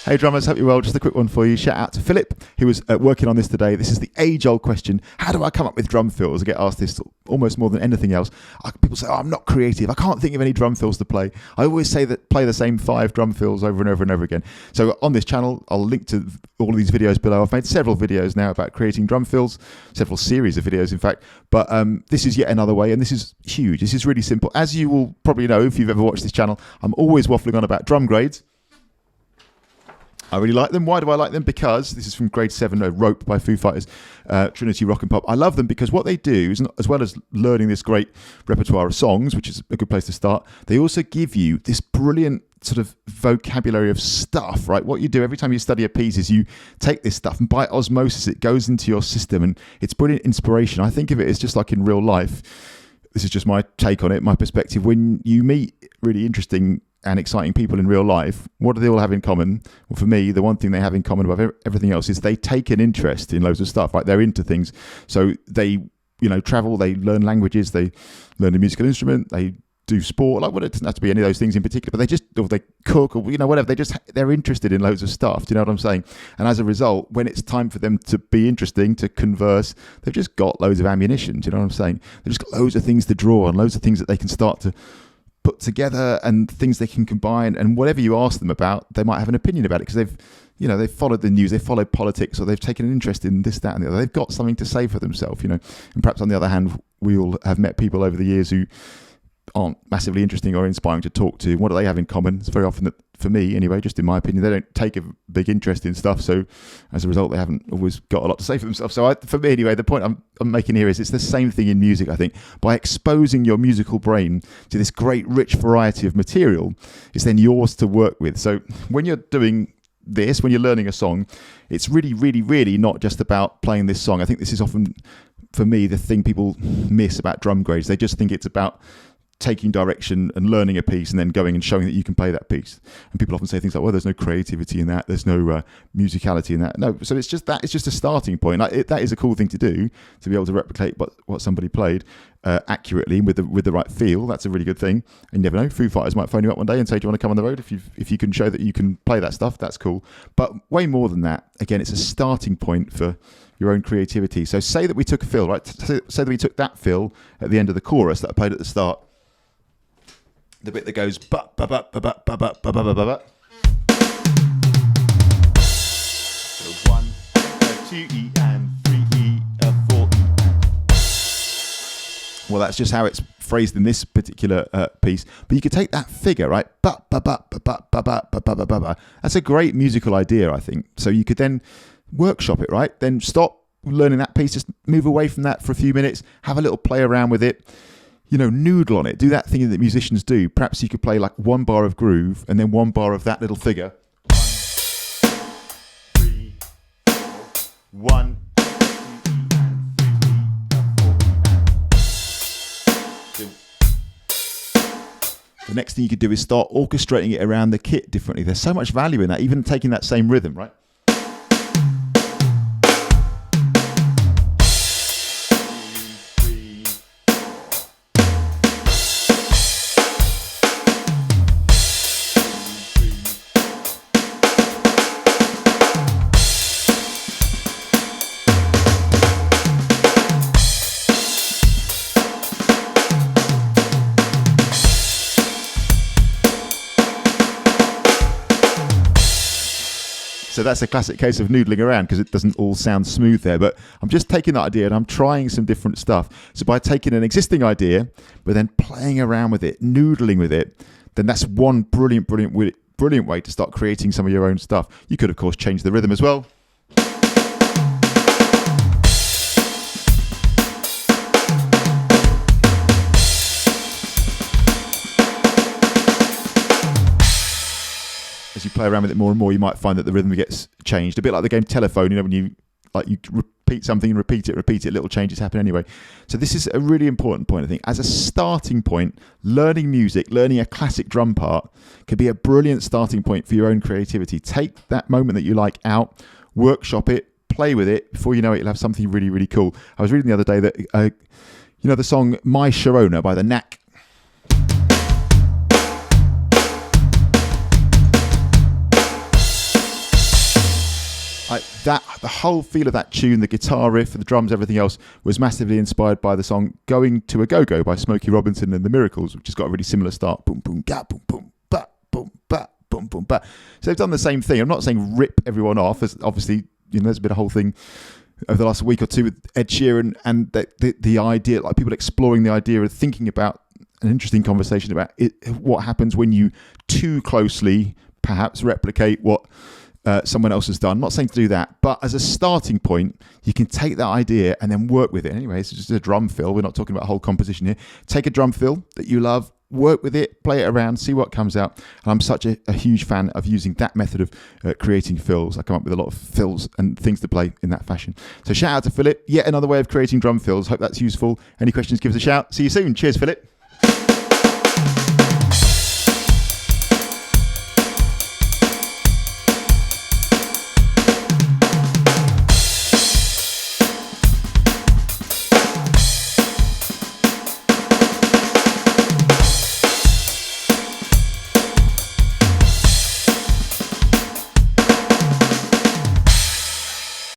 Hey drummers, hope you're well. Just a quick one for you. Shout out to Phillip, who was working on this today. This is the age-old question. How do I come up with drum fills? I get asked this almost more than anything else. People say, I'm not creative. I can't think of any drum fills to play. I always say that play the same 5 drum fills over and over and over again. So on this channel, I'll link to all of these videos below. I've made several videos now about creating drum fills, several series of videos, in fact. But this is yet another way, and this is huge. This is really simple. As you will probably know if you've ever watched this channel, I'm always waffling on about drum grades. I really like them. Why do I like them? Because this is from grade 7, Rope by Foo Fighters, Trinity Rock and Pop. I love them because what they do is, as well as learning this great repertoire of songs, which is a good place to start, they also give you this brilliant sort of vocabulary of stuff, right? What you do every time you study a piece is you take this stuff and by osmosis it goes into your system, and it's brilliant inspiration. I think of it as just like in real life. This is just my take on it, my perspective. When you meet really interesting and exciting people in real life, what do they all have in common? Well, for me, the one thing they have in common above everything else is they take an interest in loads of stuff, right? They're into things. So they, travel, they learn languages, they learn a musical instrument, they do sport, like, well, it doesn't have to be any of those things in particular, but they cook or, whatever. They're interested in loads of stuff. Do you know what I'm saying? And as a result, when it's time for them to be interesting, to converse, they've just got loads of ammunition. Do you know what I'm saying? They've just got loads of things to draw on, loads of things that they can start to put together and things they can combine, and whatever you ask them about, they might have an opinion about it because they've followed the news, they've followed politics, or they've taken an interest in this, that, and the other. They've got something to say for themselves, And perhaps on the other hand, we all have met people over the years who aren't massively interesting or inspiring to talk to. What do they have in common? It's very often that, for me anyway, just in my opinion, they don't take a big interest in stuff, so as a result they haven't always got a lot to say for themselves. So for me anyway, the point I'm making here is it's the same thing in music. I think by exposing your musical brain to this great rich variety of material, it's then yours to work with. So when you're doing this, when you're learning a song, it's really, really, really not just about playing this song. I think this is often, for me, the thing people miss about drum grades. They just think it's about taking direction and learning a piece and then going and showing that you can play that piece. And people often say things like, well, there's no creativity in that, there's no musicality in that. No, so it's just a starting point. That is a cool thing to do, to be able to replicate what somebody played accurately with the right feel. That's a really good thing. And you never know, Foo Fighters might phone you up one day and say, do you want to come on the road? If you can show that you can play that stuff, that's cool. But way more than that, again, it's a starting point for your own creativity. So say that we took a fill, right? Say that we took that fill at the end of the chorus that I played at the start, the bit that goes ba ba ba ba ba ba ba ba ba ba ba. So 1, 2 E and 3 E, 4 E. Well, that's just how it's phrased in this particular piece. But you could take that figure, right? Ba ba ba ba ba ba ba ba ba ba ba. That's a great musical idea, I think. So you could then workshop it, right? Then stop learning that piece, just move away from that for a few minutes, have a little play around with it. Noodle on it. Do that thing that musicians do. Perhaps you could play like 1 bar of groove and then 1 bar of that little figure. 1, 2, 3, 4. The next thing you could do is start orchestrating it around the kit differently. There's so much value in that, even taking that same rhythm, right? So that's a classic case of noodling around because it doesn't all sound smooth there. But I'm just taking that idea and I'm trying some different stuff. So by taking an existing idea, but then playing around with it, noodling with it, then that's one brilliant way to start creating some of your own stuff. You could, of course, change the rhythm as well. As you play around with it more and more, you might find that the rhythm gets changed. A bit like the game Telephone, when you repeat something and repeat it, little changes happen anyway. So this is a really important point, I think. As a starting point, learning music, learning a classic drum part can be a brilliant starting point for your own creativity. Take that moment that you like out, workshop it, play with it. Before you know it, you'll have something really, really cool. I was reading the other day that, the song My Sharona by the Knack. Like that, the whole feel of that tune, the guitar riff, the drums, everything else was massively inspired by the song "Going to a Go-Go" by Smokey Robinson and the Miracles, which has got a really similar start. Boom, boom, ga, boom, boom, ba, boom, ba, boom, boom, ba. So they've done the same thing. I'm not saying rip everyone off, as obviously, there's been a whole thing over the last week or two with Ed Sheeran and the idea, like people exploring the idea of thinking about an interesting conversation about what happens when you too closely perhaps replicate what someone else has done. I'm not saying to do that, but as a starting point, you can take that idea and then work with it. Anyway, it's just a drum fill. We're not talking about a whole composition here. Take a drum fill that you love, work with it, play it around, see what comes out. And I'm such a huge fan of using that method of creating fills. I come up with a lot of fills and things to play in that fashion. So shout out to Phillip. Yet another way of creating drum fills. Hope that's useful. Any questions, give us a shout. See you soon. Cheers, Phillip.